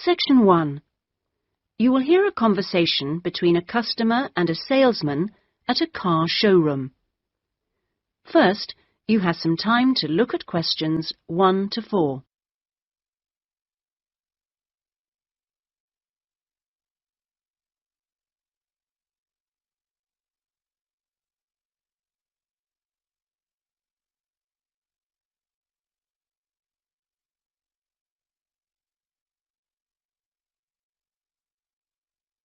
Section 1. You will hear a conversation between a customer and a salesman at a car showroom. First, you have some time to look at questions 1 to 4.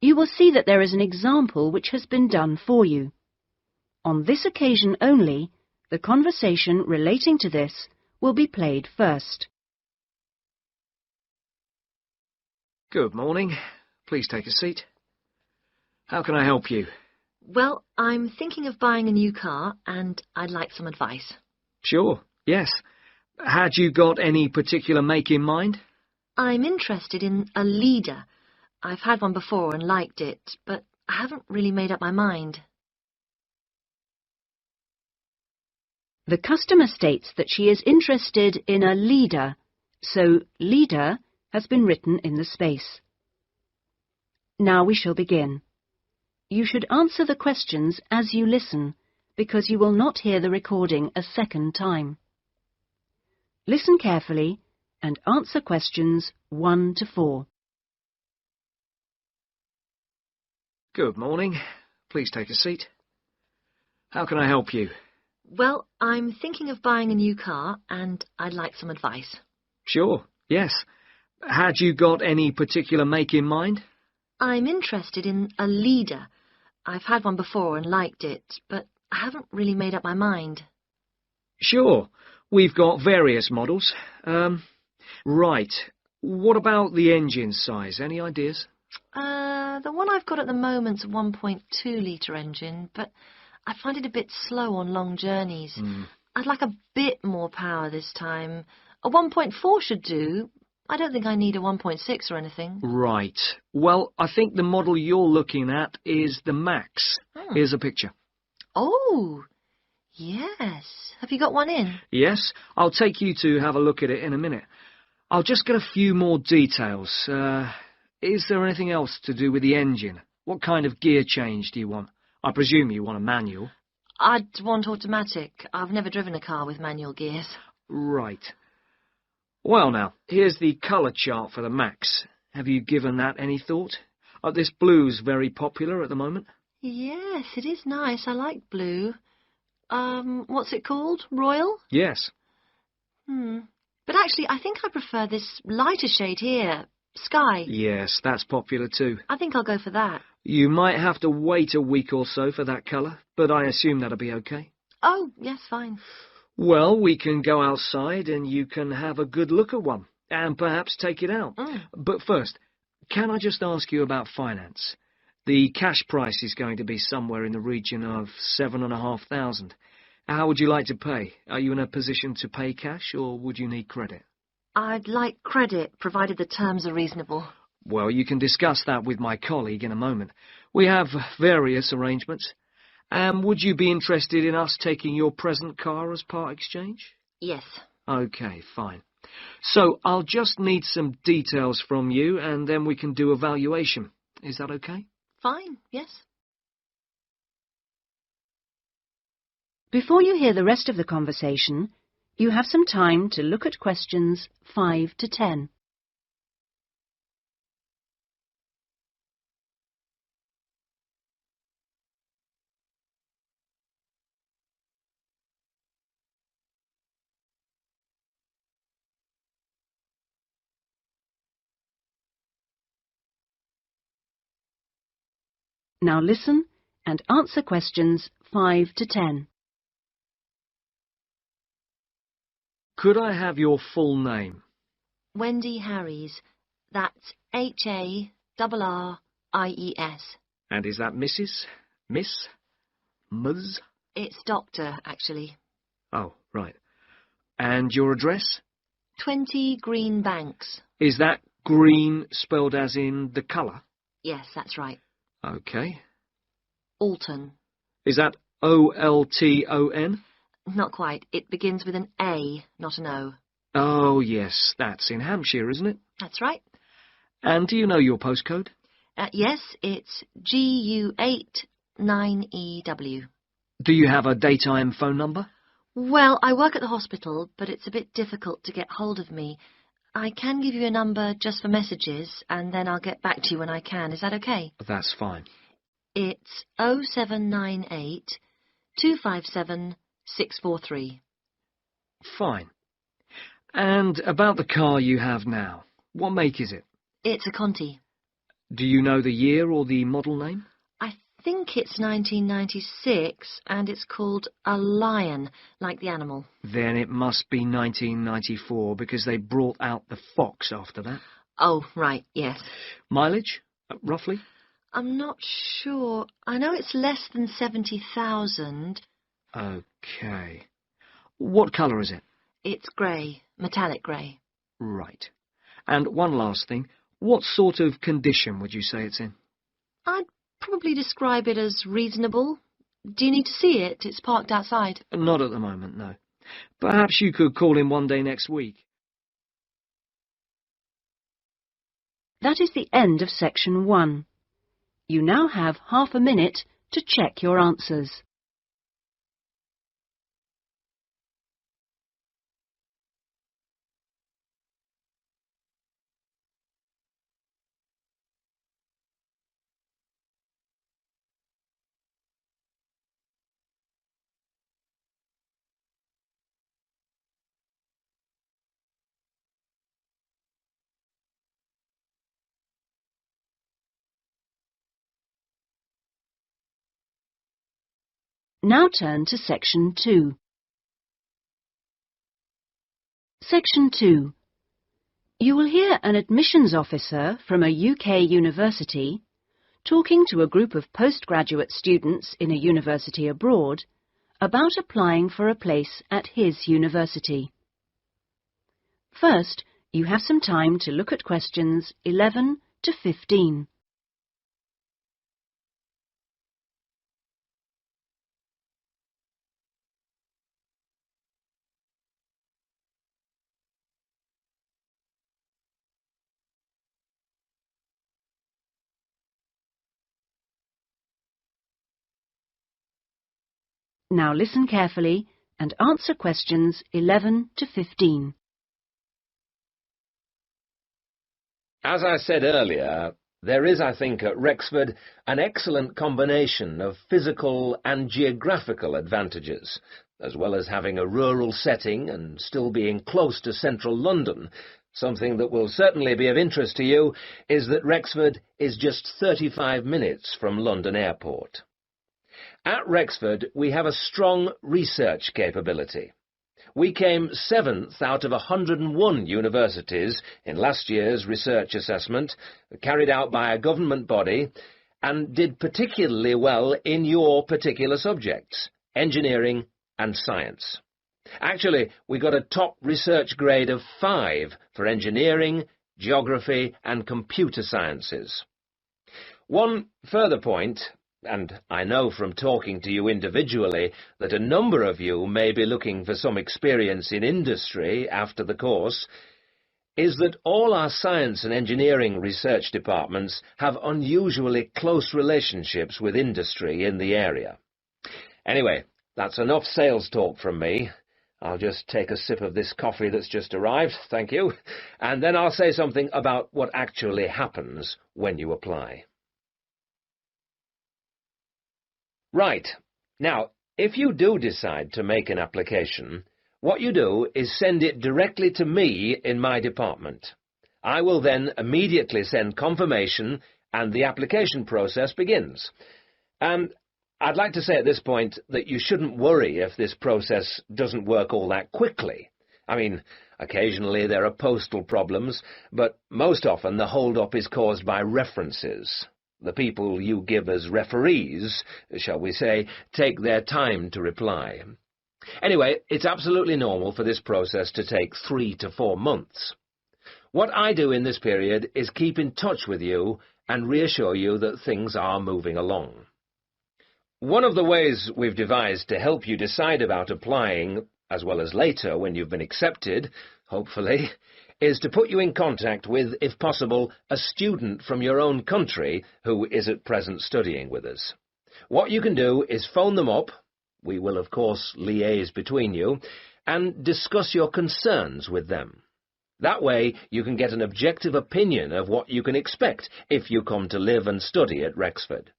You will see that there is an example which has been done for you. On this occasion only, the conversation relating to this will be played first. Good morning. Please take a seat. How can I help you? Well, I'm thinking of buying a new car and I'd like some advice. Sure, yes. Had you got any particular make in mind? I'm interested in a leader. I've had one before and liked it, but I haven't really made up my mind. The customer states that she is interested in a leader, so leader has been written in the space. Now we shall begin. You should answer the questions as you listen, because you will not hear the recording a second time. Listen carefully and answer questions 1 to 4. Good morning. Please take a seat. How can I help you? Well, I'm thinking of buying a new car and I'd like some advice. Sure, yes. Had you got any particular make in mind? I'm interested in a leader. I've had one before and liked it, but I haven't really made up my mind. Sure. We've got various models. Right. What about the engine size? Any ideas? The one I've got at the moment's a 1.2-litre engine, but I find it a bit slow on long journeys. I'd like a bit more power this time. A 1.4 should do. I don't think I need a 1.6 or anything. Right. Well, I think the model you're looking at is the Max. Here's a picture. Oh, yes. Have you got one in? Yes, I'll take you to have a look at it in a minute. I'll just get a few more details. Is there anything else to do with the engine? What kind of gear change do you want? I presume you want a manual. I'd want automatic. I've never driven a car with manual gears. Right. Well now, here's the colour chart for the Max. Have you given that any thought? This blue's very popular at the moment. Yes, it is nice. I like blue. What's it called? Royal? Yes. But actually, I think I prefer this lighter shade here. Sky. Yes, that's popular too. I think I'll go for that. You might have to wait a week or so for that colour, but I assume that'll be okay. Oh, yes, fine. Well, we can go outside and you can have a good look at one, and perhaps take it out. But first, can I just ask you about finance? The cash price is going to be somewhere in the region of 7,500. How would you like to pay? Are you in a position to pay cash, or would you need credit? I'd like credit, provided the terms are reasonable. Well, you can discuss that with my colleague in a moment. We have various arrangements. And would you be interested in us taking your present car as part exchange? Yes. Okay, fine. So I'll just need some details from you, and then we can do a valuation. Is that okay? Fine, yes. Before you hear the rest of the conversation, you have some time to look at questions 5 to 10. Now listen and answer questions 5 to 10. Could I have your full name? Wendy Harries. That's Harries. And is that Mrs., Miss, Ms.? It's Doctor, actually. Oh, right. And your address? 20 Green Banks. Is that green spelled as in the colour? Yes, that's right. Okay. Alton. Is that Olton? Not quite. It begins with an A, not an O. Oh, yes, that's in Hampshire, isn't it? That's right. And do you know your postcode? Yes, it's GU89EW. Do you have a daytime phone number? Well, I work at the hospital, but it's a bit difficult to get hold of me. I can give you a number just for messages, and then I'll get back to you when I can. Is that okay? That's fine. It's 0798 257 643. Fine. And about the car you have now, what make is it? It's a Conti. Do you know the year or the model name? I think it's 1996, and it's called a Lion, like the animal. Then it must be 1994, because they brought out the Fox after that. Oh, right, yes. Mileage, roughly? I'm not sure. I know it's less than 70,000. OK. What colour is it? It's grey, metallic grey. Right. And one last thing. What sort of condition would you say it's in? I'd probably describe it as reasonable. Do you need to see it? It's parked outside. Not at the moment, no. Perhaps you could call in one day next week. That is the end of section 1. You now have half a minute to check your answers. Now turn to section 2. Section 2. You will hear an admissions officer from a UK university talking to a group of postgraduate students in a university abroad about applying for a place at his university. First, you have some time to look at questions 11 to 15. Now listen carefully and answer questions 11 to 15. As I said earlier, there is, I think, at Rexford an excellent combination of physical and geographical advantages, as well as having a rural setting and still being close to central London. Something that will certainly be of interest to you is that Rexford is just 35 minutes from London Airport. At Rexford, we have a strong research capability. We came 7th out of 101 universities in last year's research assessment, carried out by a government body, and did particularly well in your particular subjects, engineering and science. Actually, we got a top research grade of 5 for engineering, geography and computer sciences. One further point, and I know from talking to you individually that a number of you may be looking for some experience in industry after the course, is that all our science and engineering research departments have unusually close relationships with industry in the area. Anyway, that's enough sales talk from me. I'll just take a sip of this coffee that's just arrived, thank you, and then I'll say something about what actually happens when you apply. Right. Now, if you do decide to make an application, what you do is send it directly to me in my department. I will then immediately send confirmation and the application process begins. And I'd like to say at this point that you shouldn't worry if this process doesn't work all that quickly. I mean, occasionally there are postal problems, but most often the hold-up is caused by references. The people you give as referees, shall we say, take their time to reply. Anyway, it's absolutely normal for this process to take 3 to 4 months. What I do in this period is keep in touch with you and reassure you that things are moving along. One of the ways we've devised to help you decide about applying, as well as later when you've been accepted, hopefully, is to put you in contact with, if possible, a student from your own country who is at present studying with us. What you can do is phone them up, we will of course liaise between you, and discuss your concerns with them. That way you can get an objective opinion of what you can expect if you come to live and study at Rexford.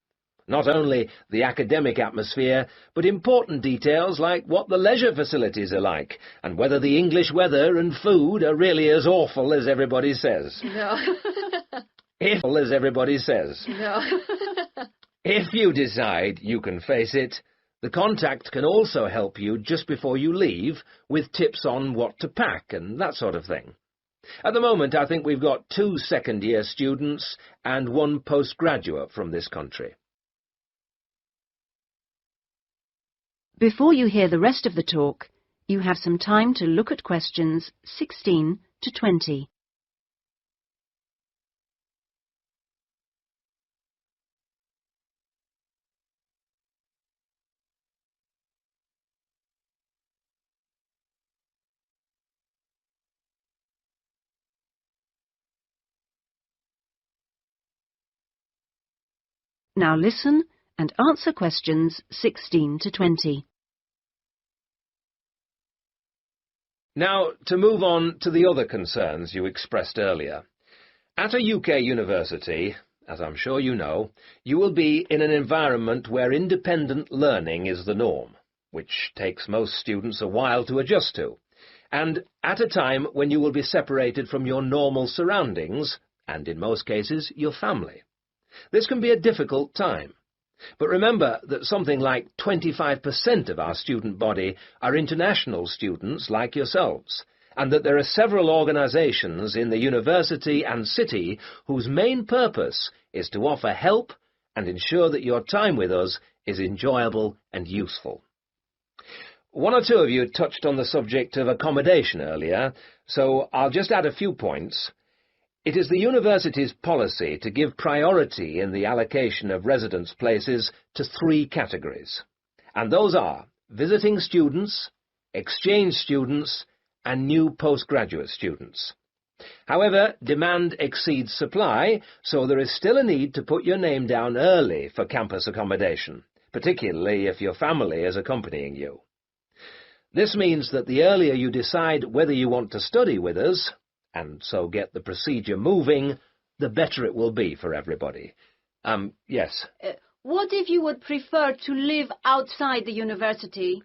Not only the academic atmosphere, but important details like what the leisure facilities are like, and whether the English weather and food are really as awful as everybody says. No. As everybody says. No. If you decide you can face it, the contact can also help you just before you leave with tips on what to pack and that sort of thing. At the moment, I think we've got 2 second-year students and 1 postgraduate from this country. Before you hear the rest of the talk, you have some time to look at questions 16 to 20. Now listen and answer questions 16 to 20. Now, to move on to the other concerns you expressed earlier. At a UK university, as I'm sure you know, you will be in an environment where independent learning is the norm, which takes most students a while to adjust to, and at a time when you will be separated from your normal surroundings, and in most cases, your family. This can be a difficult time. But remember that something like 25% of our student body are international students like yourselves, and that there are several organisations in the university and city whose main purpose is to offer help and ensure that your time with us is enjoyable and useful. 1 or 2 of you touched on the subject of accommodation earlier, so I'll just add a few points. It is the university's policy to give priority in the allocation of residence places to 3 categories, and those are visiting students, exchange students, and new postgraduate students. However, demand exceeds supply, so there is still a need to put your name down early for campus accommodation, particularly if your family is accompanying you. This means that the earlier you decide whether you want to study with us, and so get the procedure moving, the better it will be for everybody. Yes? What if you would prefer to live outside the university?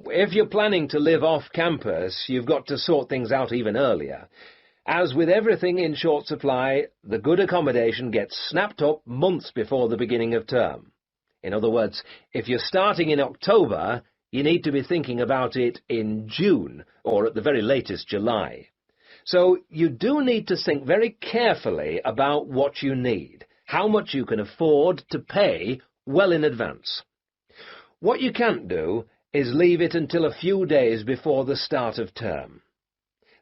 If you're planning to live off campus, you've got to sort things out even earlier. As with everything in short supply, the good accommodation gets snapped up months before the beginning of term. In other words, if you're starting in October, you need to be thinking about it in June, or at the very latest July. So you do need to think very carefully about what you need, how much you can afford to pay well in advance. What you can't do is leave it until a few days before the start of term.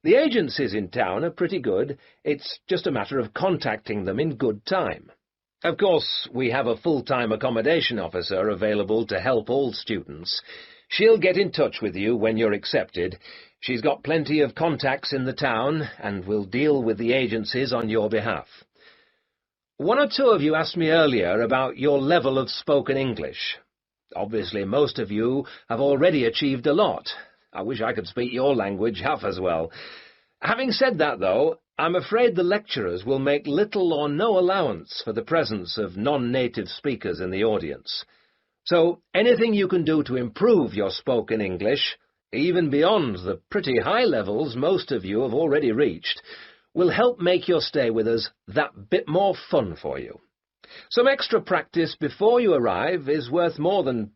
The agencies in town are pretty good. It's just a matter of contacting them in good time. Of course, we have a full-time accommodation officer available to help all students. She'll get in touch with you when you're accepted. She's got plenty of contacts in the town and will deal with the agencies on your behalf. 1 or 2 of you asked me earlier about your level of spoken English. Obviously, most of you have already achieved a lot. I wish I could speak your language half as well. Having said that, though, I'm afraid the lecturers will make little or no allowance for the presence of non-native speakers in the audience. So anything you can do to improve your spoken English, even beyond the pretty high levels most of you have already reached, will help make your stay with us that bit more fun for you. Some extra practice before you arrive is worth more than,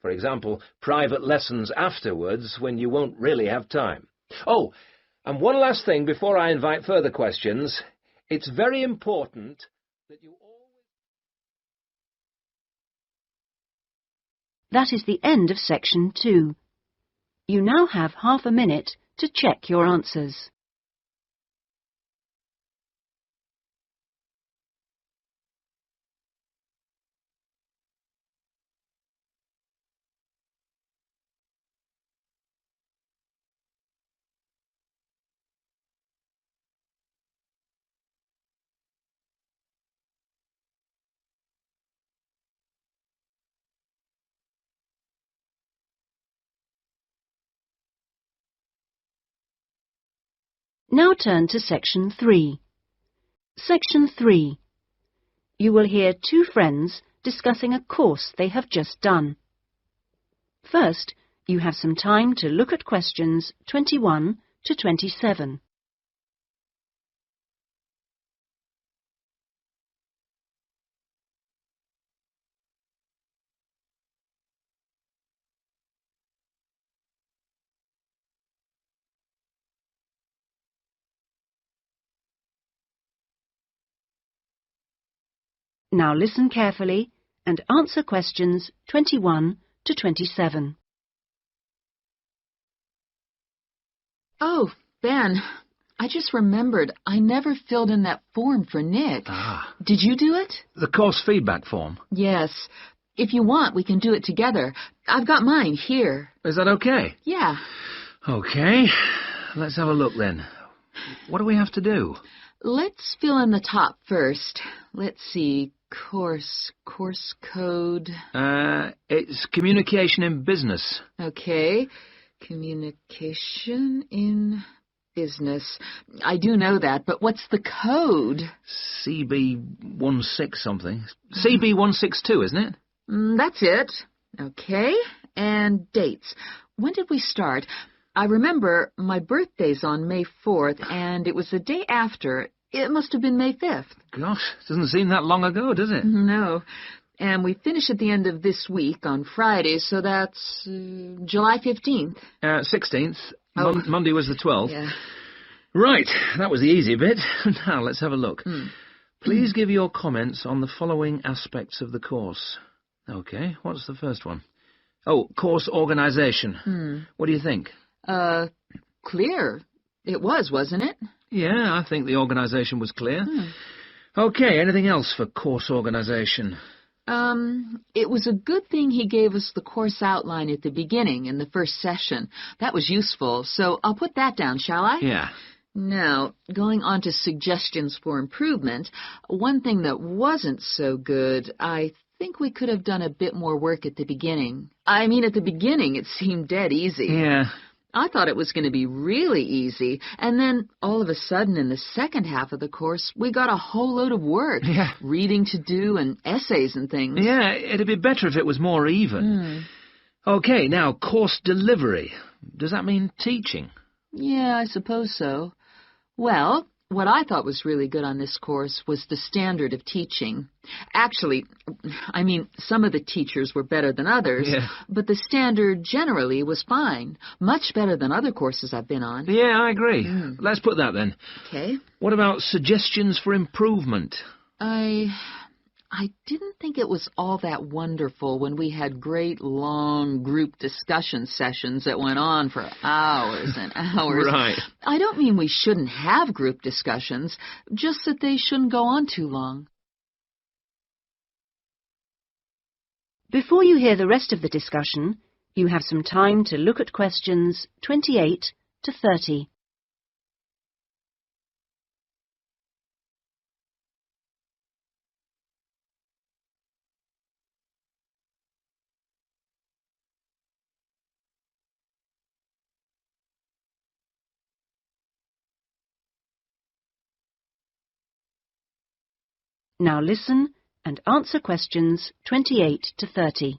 for example, private lessons afterwards when you won't really have time. Oh, and one last thing before I invite further questions. It's very important that you always... That is the end of section 2. You now have half a minute to check your answers. Now turn to Section 3. Section 3. You will hear two friends discussing a course they have just done. First, you have some time to look at questions 21 to 27. Now listen carefully and answer questions 21 to 27. Oh, Ben, I just remembered I never filled in that form for Nick. Ah. Did you do it? The course feedback form. Yes. If you want, we can do it together. I've got mine here. Is that okay? Yeah. Okay. Let's have a look then. What do we have to do? Let's fill in the top first. Let's see. Course code. It's communication in business. Okay. Communication in business. I do know that, but what's the code? CB16 something. CB162, isn't it? That's it. Okay. And dates. When did we start? I remember my birthday's on May 4th, and it was the day after. It must have been May 5th. Gosh, doesn't seem that long ago, does it? No. And we finish at the end of this week on Friday, so that's July 15th. 16th. Oh. Monday was the 12th. Yeah. Right, that was the easy bit. Now, let's have a look. Please give your comments on the following aspects of the course. Okay, what's the first one? Oh, course organisation. What do you think? Clear. It was, wasn't it? Yeah, I think the organisation was clear. Okay, anything else for course organisation? It was a good thing he gave us the course outline at the beginning in the first session. That was useful, so I'll put that down, shall I? Yeah. Now, going on to suggestions for improvement, one thing that wasn't so good, I think we could have done a bit more work at the beginning. I mean, at the beginning it seemed dead easy. Yeah. I thought it was going to be really easy, and then all of a sudden in the second half of the course, we got a whole load of work. Yeah. Reading to do and essays and things. Yeah, it'd be better if it was more even. Okay, now, course delivery. Does that mean teaching? Yeah, I suppose so. Well, what I thought was really good on this course was the standard of teaching. Actually, I mean, some of the teachers were better than others, but the standard generally was fine. Much better than other courses I've been on. Yeah, I agree. Let's put that then. Okay. What about suggestions for improvement? I didn't think it was all that wonderful when we had great, long group discussion sessions that went on for hours and hours. Right. I don't mean we shouldn't have group discussions, just that they shouldn't go on too long. Before you hear the rest of the discussion, you have some time to look at questions 28 to 30. Now listen and answer questions 28 to 30.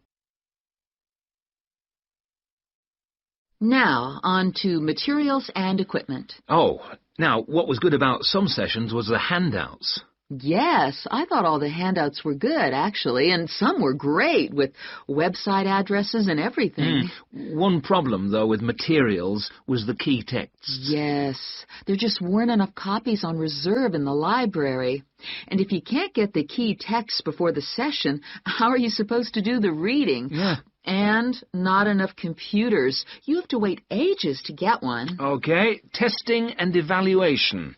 Now, on to materials and equipment. Oh, now, what was good about some sessions was the handouts. Yes, I thought all the handouts were good, actually, and some were great, with website addresses and everything. One problem, though, with materials was the key texts. Yes, there just weren't enough copies on reserve in the library. And if you can't get the key text before the session, how are you supposed to do the reading? Yeah. And not enough computers. You have to wait ages to get one. Okay, testing and evaluation.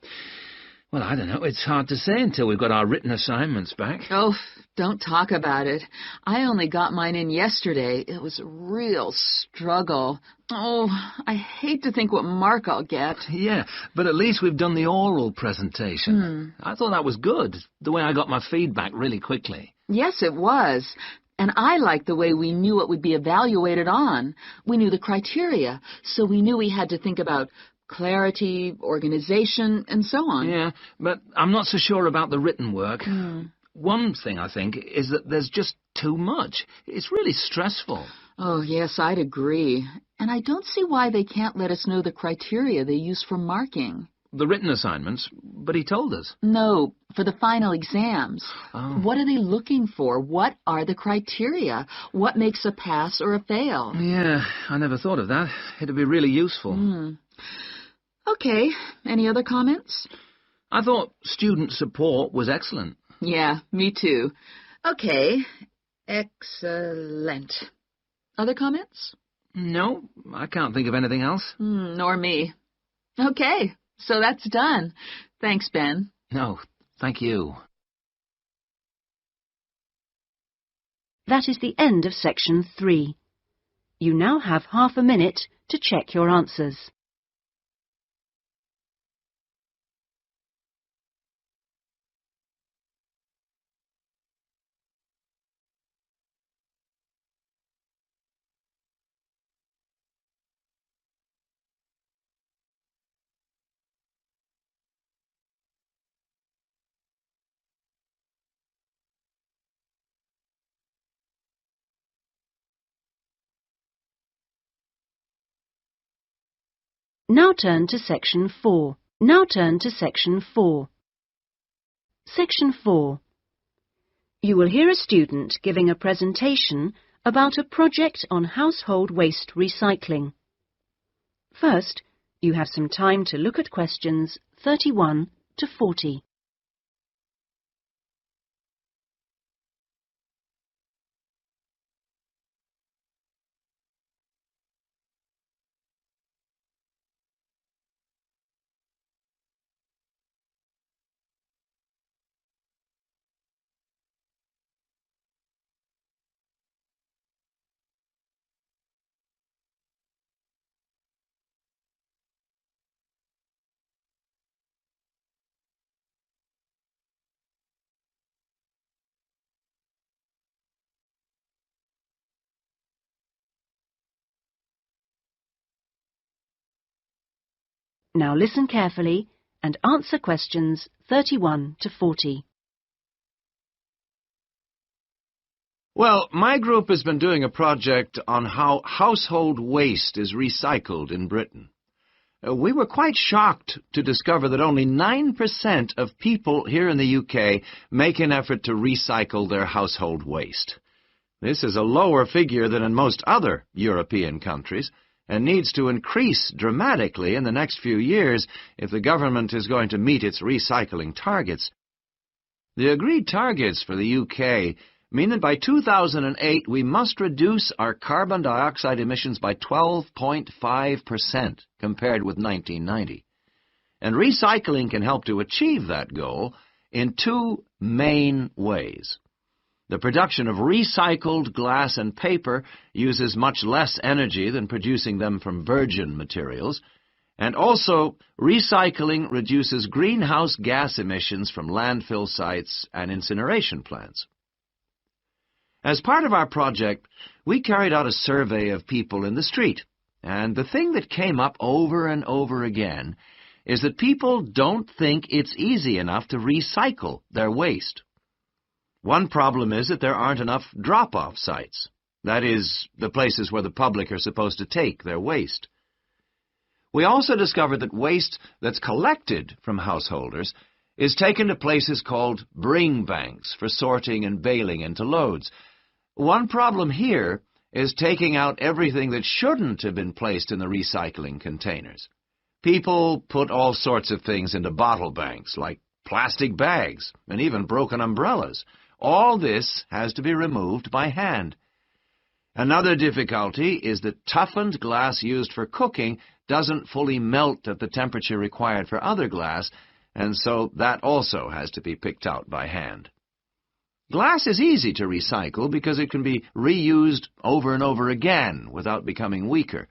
Well, I don't know. It's hard to say until we've got our written assignments back. Oh, don't talk about it. I only got mine in yesterday. It was a real struggle. Oh, I hate to think what mark I'll get. Yeah, but at least we've done the oral presentation. I thought that was good, the way I got my feedback really quickly. Yes, it was. And I liked the way we knew what would be evaluated on. We knew the criteria, so we knew we had to think about clarity, organization, and so on. Yeah, but I'm not so sure about the written work. Hmm. One thing, I think, is that there's just too much. It's really stressful. Oh, yes, I'd agree. And I don't see why they can't let us know the criteria they use for marking. The written assignments, but he told us. No, for the final exams. Oh. What are they looking for? What are the criteria? What makes a pass or a fail? Yeah, I never thought of that. It'd be really useful. Okay, any other comments? I thought student support was excellent. Yeah, me too. Okay, excellent. Other comments? No, I can't think of anything else. Nor me. Okay, so that's done. Thanks, Ben. No, thank you. That is the end of section 3. You now have half a minute to check your answers. Now turn to section 4. Section 4. You will hear a student giving a presentation about a project on household waste recycling. First, you have some time to look at questions 31 to 40. Now listen carefully and answer questions 31 to 40. Well, my group has been doing a project on how household waste is recycled in Britain. We were quite shocked to discover that only 9% of people here in the UK make an effort to recycle their household waste. This is a lower figure than in most other European countries, and needs to increase dramatically in the next few years if the government is going to meet its recycling targets. The agreed targets for the UK mean that by 2008 we must reduce our carbon dioxide emissions by 12.5% compared with 1990. And recycling can help to achieve that goal in two main ways. The production of recycled glass and paper uses much less energy than producing them from virgin materials, and also recycling reduces greenhouse gas emissions from landfill sites and incineration plants. As part of our project, we carried out a survey of people in the street, and the thing that came up over and over again is that people don't think it's easy enough to recycle their waste. One problem is that there aren't enough drop-off sites. That is, the places where the public are supposed to take their waste. We also discovered that waste that's collected from householders is taken to places called bring banks for sorting and baling into loads. One problem here is taking out everything that shouldn't have been placed in the recycling containers. People put all sorts of things into bottle banks, like plastic bags and even broken umbrellas. All this has to be removed by hand. Another difficulty is that toughened glass used for cooking doesn't fully melt at the temperature required for other glass, and so that also has to be picked out by hand. Glass is easy to recycle because it can be reused over and over again without becoming weaker.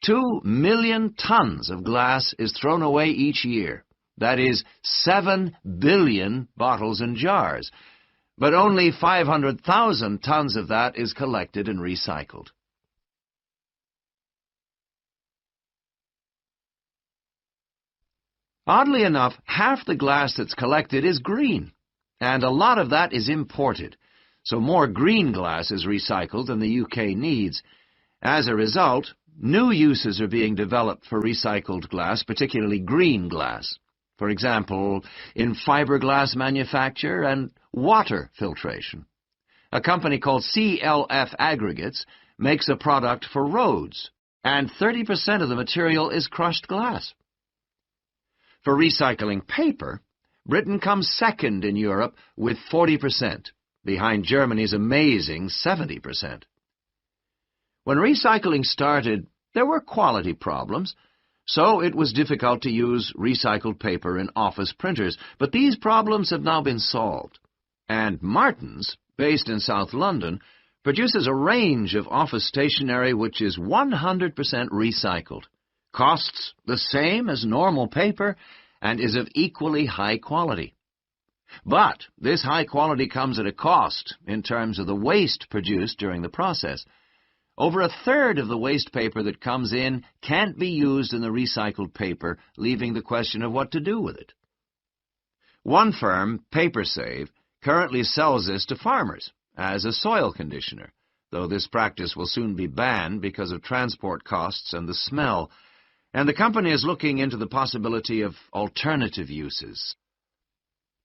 2 million tons of glass is thrown away each year. That is 7 billion bottles and jars. But only 500,000 tons of that is collected and recycled. Oddly enough, half the glass that's collected is green, and a lot of that is imported, so more green glass is recycled than the UK needs. As a result, new uses are being developed for recycled glass, particularly green glass. For example, in fiberglass manufacture and water filtration. A company called CLF Aggregates makes a product for roads, and 30% of the material is crushed glass. For recycling paper, Britain comes second in Europe with 40%, behind Germany's amazing 70%. When recycling started, there were quality problems, so it was difficult to use recycled paper in office printers, but these problems have now been solved. And Martin's, based in South London, produces a range of office stationery which is 100% recycled, costs the same as normal paper, and is of equally high quality. But this high quality comes at a cost in terms of the waste produced during the process. Over a third of the waste paper that comes in can't be used in the recycled paper, leaving the question of what to do with it. One firm, PaperSave, currently sells this to farmers as a soil conditioner, though this practice will soon be banned because of transport costs and the smell, and the company is looking into the possibility of alternative uses.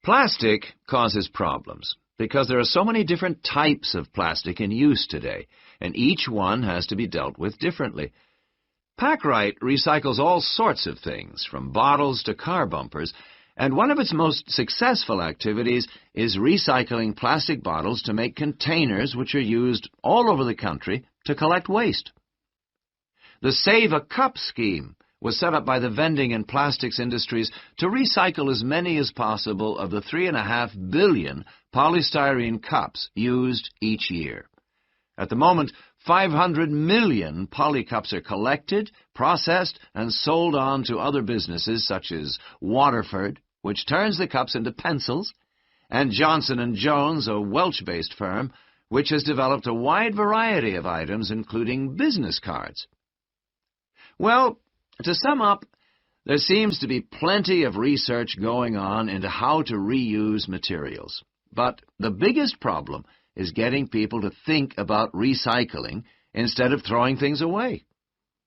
Plastic causes problems because there are so many different types of plastic in use today, and each one has to be dealt with differently. Packrite recycles all sorts of things, from bottles to car bumpers, and one of its most successful activities is recycling plastic bottles to make containers which are used all over the country to collect waste. The Save a Cup scheme was set up by the vending and plastics industries to recycle as many as possible of the 3.5 billion polystyrene cups used each year. At the moment, 500 million polycups are collected, processed, and sold on to other businesses such as Waterford, which turns the cups into pencils, and Johnson & Jones, a Welsh-based firm, which has developed a wide variety of items, including business cards. Well, to sum up, there seems to be plenty of research going on into how to reuse materials. But the biggest problem is getting people to think about recycling instead of throwing things away.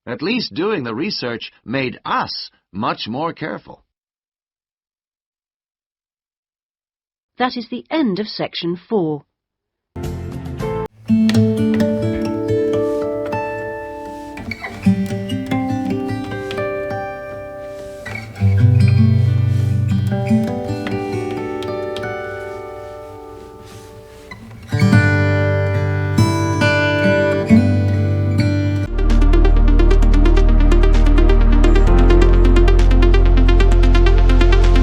At least doing the research made us much more careful. That is the end of section 4.